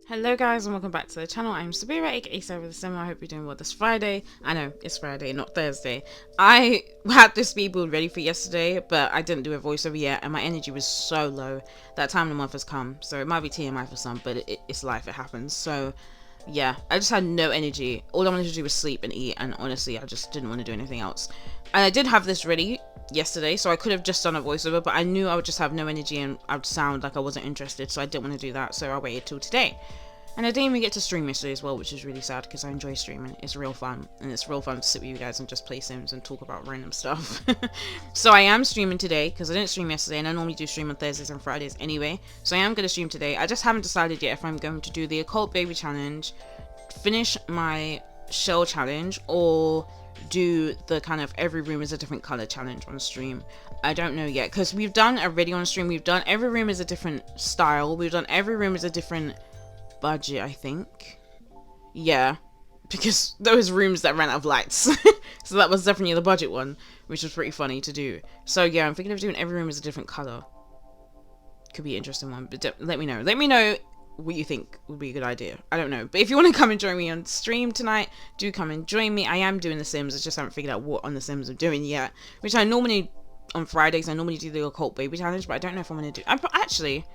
Hello guys and welcome back to the channel. I'm Sabythesimmer, aka Sabythesimmer. I hope you're doing well this Friday. I know, it's Friday, not Thursday. I had this speed build ready for yesterday, but I didn't do a voiceover yet, and my energy was so low. That time of the month has come, so it might be TMI for some, but it's life, it happens. So yeah, I just had no energy. All I wanted to do was sleep and eat, and honestly, I just didn't want to do anything else. And I did have this ready yesterday, so I could have just done a voiceover, but I knew I would just have no energy and I would sound like I wasn't interested, so I didn't want to do that, so I waited till today. And I didn't even get to stream yesterday as well, which is really sad because I enjoy streaming. It's real fun, and it's real fun to sit with you guys and just play Sims and talk about random stuff. So I am streaming today because I didn't stream yesterday, and I normally do stream on Thursdays and Fridays anyway. So I am going to stream today. I just haven't decided yet if I'm going to do the Occult Baby Challenge, finish my Shell Challenge, or do the kind of every room is a different color challenge on stream. I don't know yet because we've done already on stream. We've done every room is a different style. We've done every room is a different budget, I think. Yeah, because those rooms that ran out of lights. So that was definitely the budget one, which was pretty funny to do. So yeah, I'm thinking of doing every room is a different color. Could be an interesting one, but let me know. Let me know what you think would be a good idea. I don't know, but if you want to come and join me on stream tonight, do come and join me. I am doing the Sims. I just haven't figured out what on the Sims I'm doing yet, which I normally on Fridays I normally do the Occult Baby Challenge, but I don't know if I'm going to do. Actually,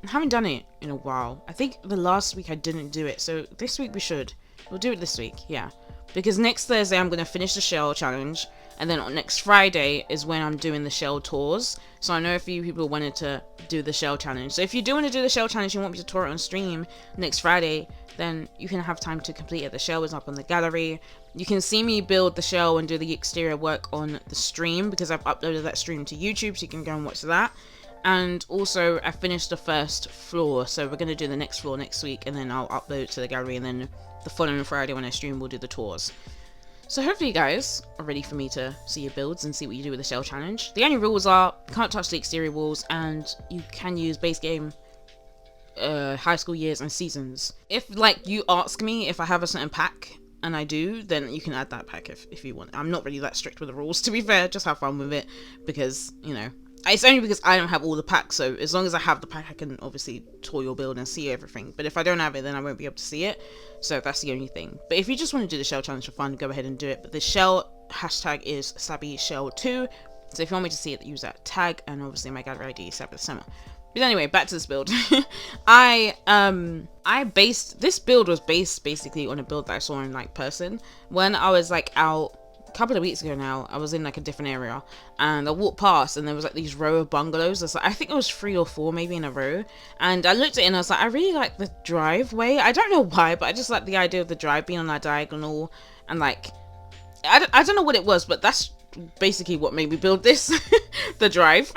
I haven't done it in a while. I think the last week I didn't do it, so this week we should. We'll do it this week, yeah. Because next Thursday I'm going to finish the Shell Challenge, and then on next Friday is when I'm doing the Shell tours. So I know a few people wanted to do the Shell Challenge. So if you do want to do the Shell Challenge, you want me to tour it on stream next Friday, then you can have time to complete it. The Shell is up on the gallery. You can see me build the Shell and do the exterior work on the stream, because I've uploaded that stream to YouTube, so you can go and watch that. And also, I finished the first floor, so we're going to do the next floor next week, and then I'll upload it to the gallery, and then the following Friday when I stream, we'll do the tours. So hopefully you guys are ready for me to see your builds and see what you do with the Shell Challenge. The only rules are, you can't touch the exterior walls, and you can use base game, high school years, and seasons. If, like, you ask me if I have a certain pack, and I do, then you can add that pack if you want. I'm not really that strict with the rules, to be fair. Just have fun with it, because, you know, it's only because I don't have all the packs, so as long as I have the pack, I can obviously tour your build and see everything. But if I don't have it, then I won't be able to see it. So that's the only thing. But if you just want to do the Shell Challenge for fun, go ahead and do it. But the Shell hashtag is SabbyShell2. So if you want me to see it, use that tag. And obviously my gallery ID is Sabythesimmer. But anyway, back to this build. This build was based basically on a build that I saw in like person. When I was like out couple of weeks ago now, I was in like a different area, and I walked past and there was like these row of bungalows. I think it was 3 or 4 maybe in a row, and I looked at it and I was like, I really like the driveway. I don't know why, but I just like the idea of the drive being on that diagonal, and like I don't know what it was, but that's basically what made me build this. The drive.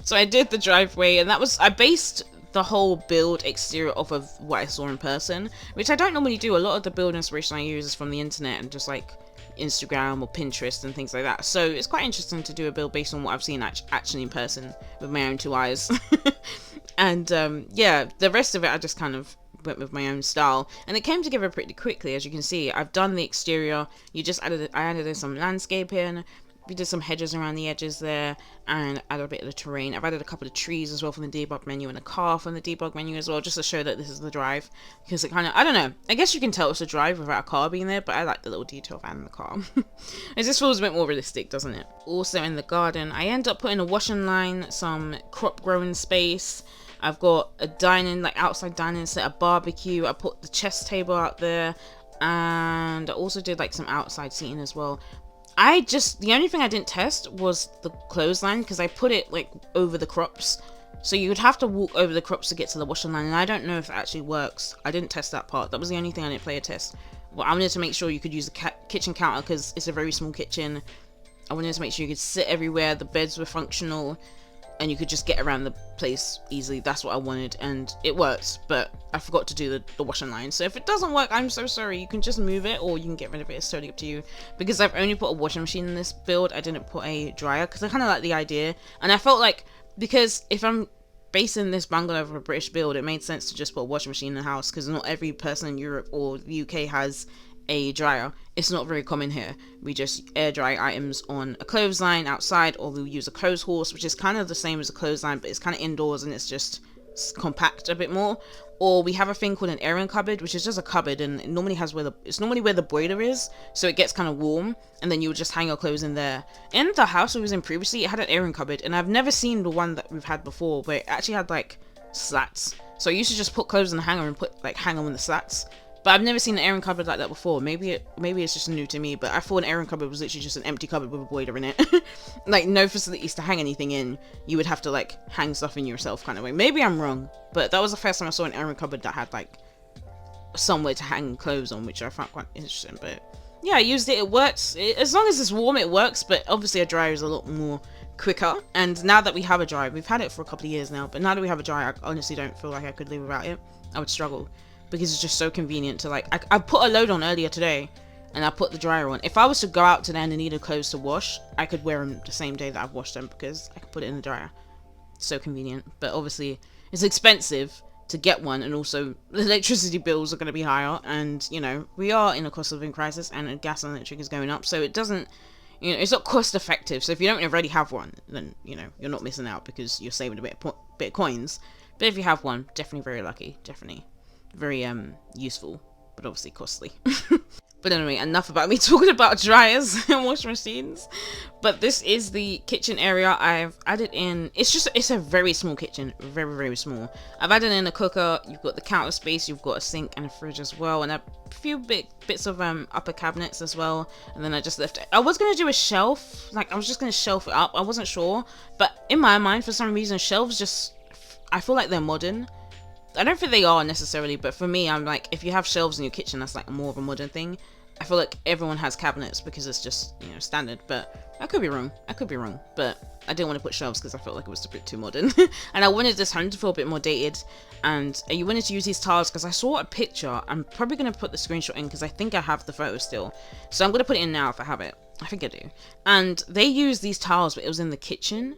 So I did the driveway, and I based the whole build exterior off of what I saw in person, which I don't normally do. A lot of the build inspiration I use is from the internet and just like Instagram or Pinterest and things like that. So it's quite interesting to do a build based on what I've seen actually in person with my own 2 eyes. And yeah, the rest of it I just kind of went with my own style, and it came together pretty quickly. As you can see, I've done the exterior. I added in some landscaping. We did some hedges around the edges there, and added a bit of the terrain. I've added a couple of trees as well from the debug menu, and a car from the debug menu as well, just to show that this is the drive. Because it kind of, I don't know, I guess you can tell it's a drive without a car being there, but I like the little detail of adding the car. It just feels a bit more realistic, doesn't it? Also in the garden, I end up putting a washing line, some crop growing space. I've got a dining, like outside dining set, a barbecue. I put the chess table out there, and I also did like some outside seating as well. The only thing I didn't test was the clothesline, because I put it like over the crops, so you would have to walk over the crops to get to the washing line, and I don't know if it actually works. I didn't test that part. That was the only thing I didn't play a test. Well, I wanted to make sure you could use the kitchen counter, because it's a very small kitchen. I wanted to make sure you could sit everywhere, the beds were functional, and you could just get around the place easily. That's what I wanted, and it works, but I forgot to do the washing line. So if it doesn't work, I'm so sorry. You can just move it, or you can get rid of it. It's totally up to you, because I've only put a washing machine in this build. I didn't put a dryer, because I kind of like the idea, and I felt like, because if I'm basing this bungalow of a British build, it made sense to just put a washing machine in the house, because not every person in Europe or the UK has a dryer. It's not very common here. We just air dry items on a clothesline outside, or we'll use a clothes horse, which is kind of the same as a clothesline, but it's kind of indoors and it's just compact a bit more. Or we have a thing called an airing cupboard, which is just a cupboard, and it normally has it's normally where the boiler is, so it gets kind of warm, and then you would just hang your clothes in there. In the house we was in previously, it had an airing cupboard, and I've never seen the one that we've had before where it actually had like slats. So I used to just put clothes in the hanger and hang them on the slats. But I've never seen an airing cupboard like that before. Maybe it's just new to me, but I thought an airing cupboard was literally just an empty cupboard with a boiler in it. Like, no facilities to hang anything in. You would have to, like, hang stuff in yourself kind of way. Maybe I'm wrong, but that was the first time I saw an airing cupboard that had, like, somewhere to hang clothes on, which I found quite interesting. But yeah, I used it. It works. As long as it's warm, it works, but obviously a dryer is a lot more quicker. And now that we have a dryer, we've had it for a couple of years now, but now that we have a dryer, I honestly don't feel like I could live without it. I would struggle. Because it's just so convenient to, like, I put a load on earlier today, and I put the dryer on. If I was to go out today and I needed clothes to wash, I could wear them the same day that I've washed them, because I could put it in the dryer. So convenient. But obviously, it's expensive to get one, and also the electricity bills are going to be higher, and, you know, we are in a cost of living crisis, and gas and electric is going up, so it doesn't, you know, it's not cost effective. So if you don't already have one, then, you know, you're not missing out, because you're saving a bit of coins. But if you have one, definitely very lucky, definitely. Very useful, but obviously costly. But anyway, enough about me talking about dryers and washing machines. But this is the kitchen area. I've added in, it's a very small kitchen, very, very small. I've added in a cooker, you've got the counter space, you've got a sink and a fridge as well, and a few bits of upper cabinets as well. And then I just left it. I was going to do a shelf, like I was just going to shelf it up, I wasn't sure. But in my mind, for some reason, shelves just, I feel like they're modern. I don't think they are necessarily, but for me, I'm like, if you have shelves in your kitchen, that's like more of a modern thing. I feel like everyone has cabinets because it's just, you know, standard, but I could be wrong. But I didn't want to put shelves because I felt like it was a bit too modern. And I wanted this home to feel a bit more dated, and you wanted to use these tiles because I saw a picture. I'm probably going to put the screenshot in because I think I have the photo still. So I'm going to put it in now if I have it. I think I do. And they used these tiles, but it was in the kitchen.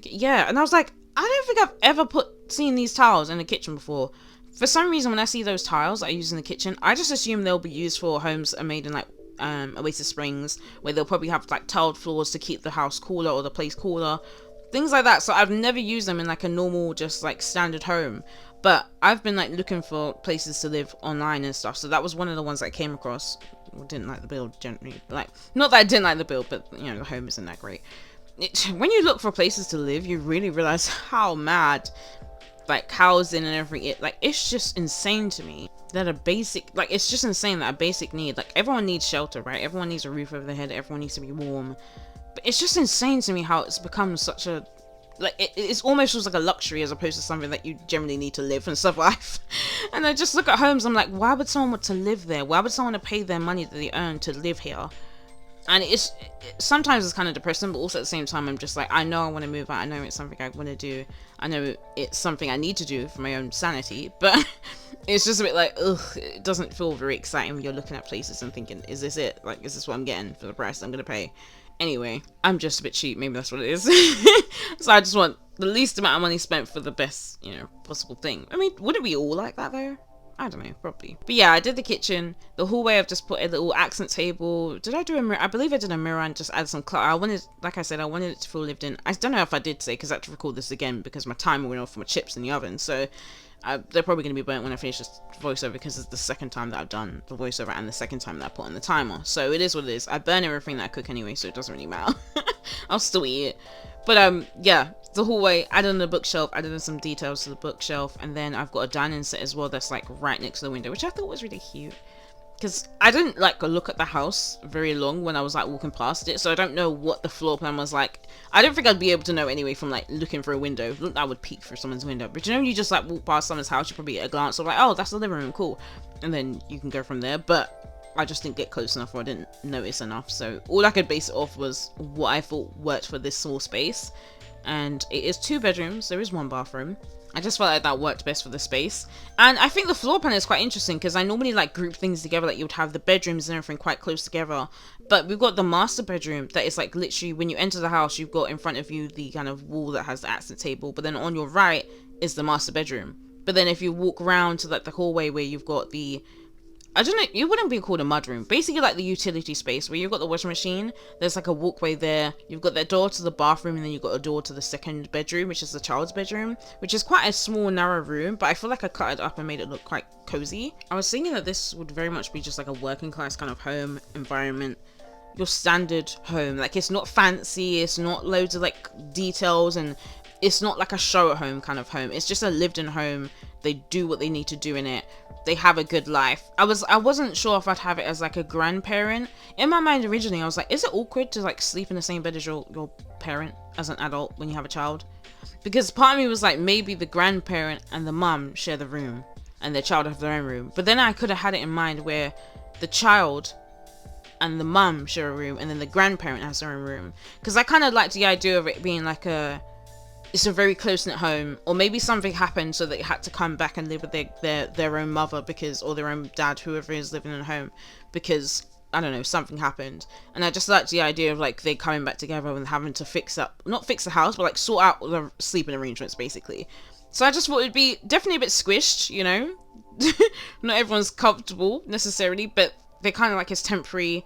Yeah, and I was like, I don't think I've ever seen these tiles in the kitchen before. For some reason, when I see those tiles that I use in the kitchen, I just assume they'll be used for homes that are made in like Oasis Springs, where they'll probably have like tiled floors to keep the house cooler or the place cooler, things like that. So I've never used them in like a normal, just like standard home. But I've been like looking for places to live online and stuff. So that was one of the ones that I came across. I didn't like the build generally, but like, not that I didn't like the build, but you know, the home isn't that great. When you look for places to live, you really realize how mad, like, housing and everything, like, it's just insane to me that it's just insane that a basic need, like, everyone needs shelter, right? Everyone needs a roof over their head, everyone needs to be warm, but it's just insane to me how it's become such a, like, it's almost feels like a luxury as opposed to something that you generally need to live and survive. And I just look at homes, I'm like, why would someone want to live there? Why would someone want to pay their money that they earn to live here? And sometimes it's kind of depressing, but also at the same time, I'm just like, I know I want to move out. I know it's something I want to do. I know it's something I need to do for my own sanity, but it's just a bit like, ugh, it doesn't feel very exciting when you're looking at places and thinking, is this it? Like, is this what I'm getting for the price I'm going to pay? Anyway, I'm just a bit cheap. Maybe that's what it is. So I just want the least amount of money spent for the best, you know, possible thing. I mean, wouldn't we all like that though? I don't know, probably. But yeah, I did the kitchen. The hallway, I've just put a little accent table. Did I do a mirror? I believe I did a mirror and just add some clutter. Like I said, I wanted it to feel lived in. I don't know if I did say, because I had to record this again because my timer went off for my chips in the oven. So they're probably going to be burnt when I finish this voiceover, because it's the second time that I've done the voiceover and the second time that I put on the timer. So it is what it is. I burn everything that I cook anyway, so it doesn't really matter. I'll still eat it. But yeah, the hallway, added in the bookshelf, added in some details to the bookshelf, and then I've got a dining set as well that's like right next to the window, which I thought was really cute. Because I didn't like look at the house very long when I was like walking past it, so I don't know what the floor plan was like. I don't think I'd be able to know anyway from like looking through a window. I would peek through someone's window, but you know, you just like walk past someone's house, you probably get a glance of like, oh, that's the living room, cool, and then you can go from there. But I just didn't get close enough, or I didn't notice enough, so all I could base it off was what I thought worked for this small space. And it is 2 bedrooms, there is 1 bathroom. I just felt like that worked best for the space. And I think the floor plan is quite interesting, because I normally like group things together, like you would have the bedrooms and everything quite close together. But we've got the master bedroom that is like literally when you enter the house, you've got in front of you the kind of wall that has the accent table, but then on your right is the master bedroom. But then if you walk around to like the hallway where you've got the I don't know, it wouldn't be called a mudroom. Basically like the utility space where you've got the washing machine, there's like a walkway there, you've got that door to the bathroom, and then you've got a door to the second bedroom, which is the child's bedroom, which is quite a small, narrow room, but I feel like I cut it up and made it look quite cozy. I was thinking that this would very much be just like a working class kind of home environment. Your standard home, like it's not fancy, it's not loads of like details, and it's not like a show at home kind of home. It's just a lived in home. They do what they need to do in it. They have a good life. I wasn't sure if I'd have it as like a grandparent. In my mind originally, I was like, is it awkward to like sleep in the same bed as your parent as an adult when you have a child? Because part of me was like, maybe the grandparent and the mum share the room and their child have their own room. But then I could have had it in mind where the child and the mum share a room and then the grandparent has their own room. Because I kind of liked the idea of it being like it's a very close-knit home, or maybe something happened so they had to come back and live with their own mother because, or their own dad, whoever is living in a home, because I don't know, something happened. And I just liked the idea of like they coming back together and having to not fix the house, but like sort out the sleeping arrangements basically. So I just thought it'd be definitely a bit squished, you know. Not everyone's comfortable necessarily, but they kind of like it's temporary.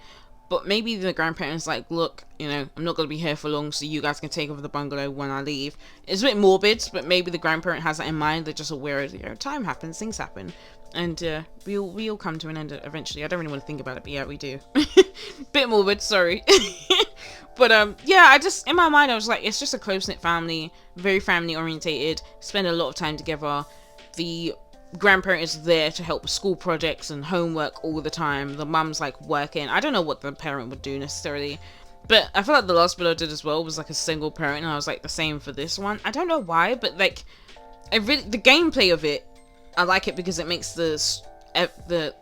But maybe the grandparents like, look, you know, I'm not going to be here for long, so you guys can take over the bungalow when I leave. It's a bit morbid, but maybe the grandparent has that in mind. They're just aware of, you know, time happens, things happen. And we all come to an end eventually. I don't really want to think about it, but yeah, we do. Bit morbid, sorry. But yeah, I just, in my mind, I was like, it's just a close-knit family, very family orientated, spend a lot of time together. The grandparent is there to help with school projects and homework all the time. The mum's like working. I don't know what the parent would do necessarily, but I feel like the last video I did as well was like a single parent, and I was like the same for this one. I don't know why, but like the gameplay of it, I like it because it makes the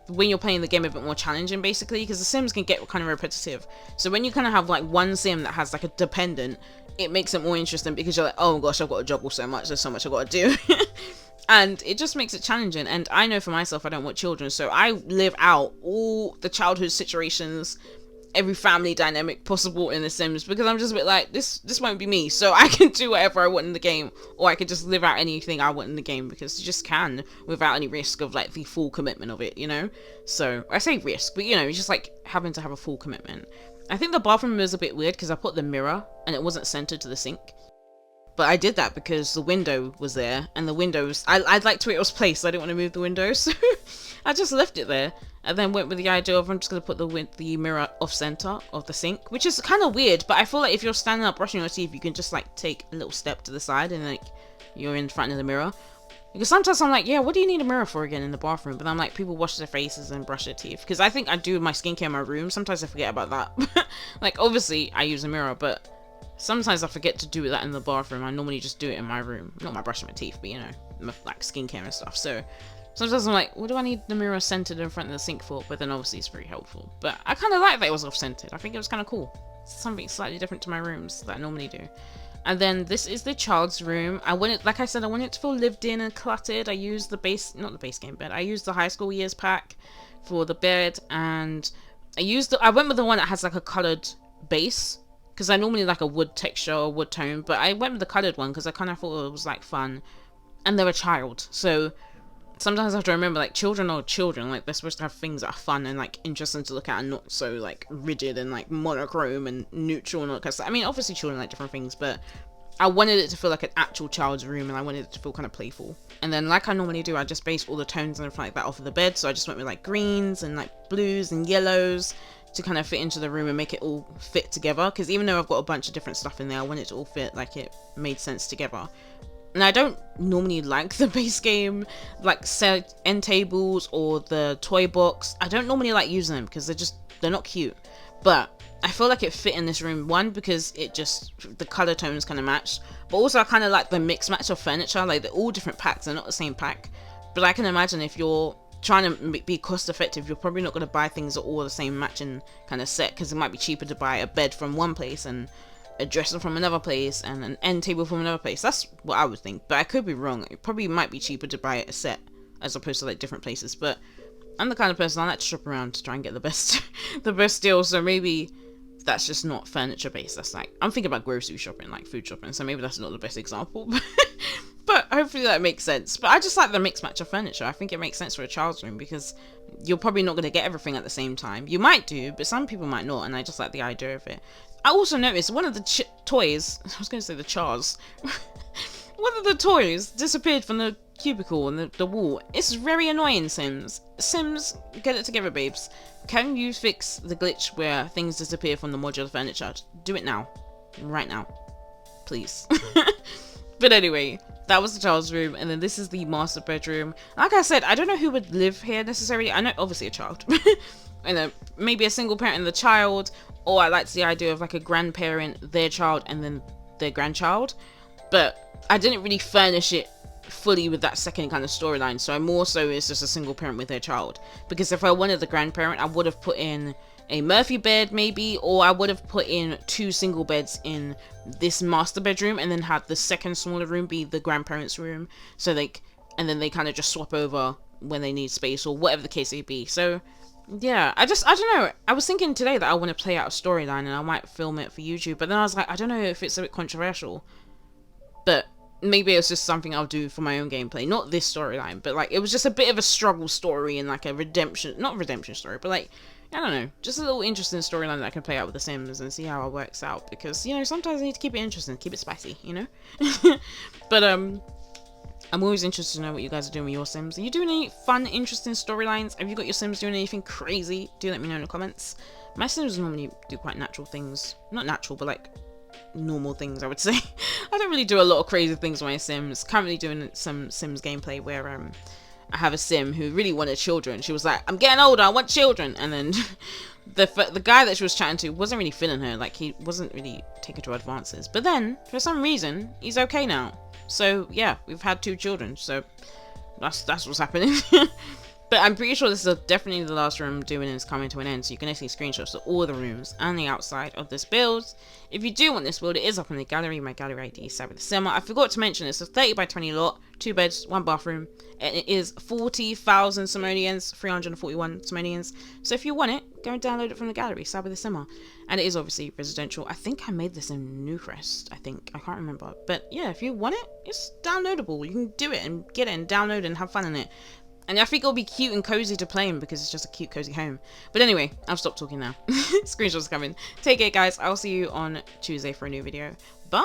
when you're playing the game a bit more challenging basically, because the sims can get kind of repetitive. So when you kind of have like one sim that has like a dependent, it makes it more interesting because you're like, oh gosh, I've got to juggle so much, there's so much I've got to do. And it just makes it challenging. And I know for myself, I don't want children, so I live out all the childhood situations, every family dynamic possible in The Sims, because I'm just a bit like, this won't be me, so I can do whatever I want in the game, or I can just live out anything I want in the game, because you just can, without any risk of like the full commitment of it, you know? So I say risk, but you know, just like having to have a full commitment. I think the bathroom was a bit weird because I put the mirror and it wasn't centered to the sink. But I did that because the window was there, and the windows, I'd like to where it was placed, so I didn't want to move the window, so I just left it there, and then went with the idea of I'm just going to put the mirror off center of the sink, which is kind of weird, but I feel like if you're standing up brushing your teeth, you can just like take a little step to the side and like you're in front of the mirror. Because sometimes I'm like, yeah, what do you need a mirror for again in the bathroom? But I'm like, people wash their faces and brush their teeth. Because I think I do my skincare in my room. Sometimes I forget about that. Like, obviously, I use a mirror, but sometimes I forget to do that in the bathroom. I normally just do it in my room. Not my brushing my teeth, but you know, like skincare and stuff. So sometimes I'm like, what do I need the mirror centered in front of the sink for? But then obviously it's very helpful. But I kind of like that it was off-centered. I think it was kind of cool. Something slightly different to my rooms that I normally do. And then this is the child's room. I wanted, like I said, I wanted it to feel lived in and cluttered. I used not the base game bed. I used the high school years pack for the bed, and I went with the one that has like a colored base, because I normally like a wood texture or wood tone, but I went with the colored one because I kind of thought it was like fun. And they're a child, so sometimes I have to remember, like, children are children, like they're supposed to have things that are fun and like interesting to look at and not so like rigid and like monochrome and neutral and all that kind of stuff. I mean, obviously children like different things, but I wanted it to feel like an actual child's room, and I wanted it to feel kind of playful. And then like I normally do, I just base all the tones and everything like that off of the bed, so I just went with like greens and like blues and yellows to kind of fit into the room and make it all fit together, because even though I've got a bunch of different stuff in there, I want it to all fit like it made sense together. And I don't normally like the base game, like set end tables or the toy box. I don't normally like using them because they're not cute. But I feel like it fit in this room, one, because the color tones kind of matched, but also I kind of like the mix match of furniture. Like, they're all different packs, they're not the same pack. But I can imagine if you're trying to be cost effective, you're probably not going to buy things that are all the same matching kind of set, because it might be cheaper to buy a bed from one place and a dresser from another place and an end table from another place. That's what I would think, but I could be wrong. It probably might be cheaper to buy a set as opposed to like different places. But I'm the kind of person, I like to shop around to try and get the best the best deal. So maybe that's just not furniture based. That's like, I'm thinking about grocery shopping, like food shopping, so maybe that's not the best example. But hopefully that makes sense. But I just like the mixed match of furniture. I think it makes sense for a child's room because you're probably not going to get everything at the same time. You might do, but some people might not, and I just like the idea of it. I also noticed one of the toys, I was going to say the chars, one of the toys disappeared from the cubicle and the wall. It's very annoying, Sims. Sims, get it together, babes. Can you fix the glitch where things disappear from the modular furniture? Do it now. Right now. Please. But anyway, that was the child's room, and then this is the master bedroom. Like I said, I don't know who would live here necessarily. I know, obviously, a child. And maybe a single parent and the child, or I liked the idea of like a grandparent, their child, and then their grandchild. But I didn't really furnish it fully with that second kind of storyline, so I more so it's just a single parent with their child. Because if I wanted the grandparent, I would have put in a Murphy bed maybe, or I would have put in 2 single beds in this master bedroom and then had the second smaller room be the grandparents' room, so and then they kind of just swap over when they need space or whatever the case may be. So yeah, I don't know, I was thinking today that I want to play out a storyline and I might film it for YouTube, but then I was like, I don't know if it's a bit controversial, but maybe it's just something I'll do for my own gameplay. Not this storyline, but like it was just a bit of a struggle story and like a not redemption story, but like, I don't know, just a little interesting storyline that I can play out with the Sims and see how it works out, because, you know, sometimes I need to keep it interesting, keep it spicy, you know? But I'm always interested to know what you guys are doing with your Sims. Are you doing any fun, interesting storylines? Have you got your Sims doing anything crazy? Do let me know in the comments. My Sims normally do quite natural things. Not natural, but like normal things, I would say. I don't really do a lot of crazy things with my Sims. Currently doing some Sims gameplay where I have a Sim who really wanted children. She was like, I'm getting older, I want children. And then the guy that she was chatting to wasn't really feeling her. Like, he wasn't really taking to advances. But then, for some reason, he's okay now. So, yeah, we've had 2 children. So, that's what's happening. But I'm pretty sure this is definitely the last room I'm doing and it's coming to an end. So you can actually screenshots of all the rooms and the outside of this build. If you do want this build, it is up in the gallery. My gallery ID is Sabythesimmer. I forgot to mention it's a 30 by 20 lot, 2 beds, 1 bathroom, and it is 40,000 simoleons, 341 simoleons. So if you want it, go and download it from the gallery, Sabythesimmer. And it is obviously residential. I think I made this in Newcrest, I can't remember. But yeah, if you want it, it's downloadable. You can do it and get it and download it and have fun in it. And I think it'll be cute and cozy to play in because it's just a cute, cozy home. But anyway, I'll stop talking now. Screenshots coming. Take care, guys. I'll see you on Tuesday for a new video. Bye!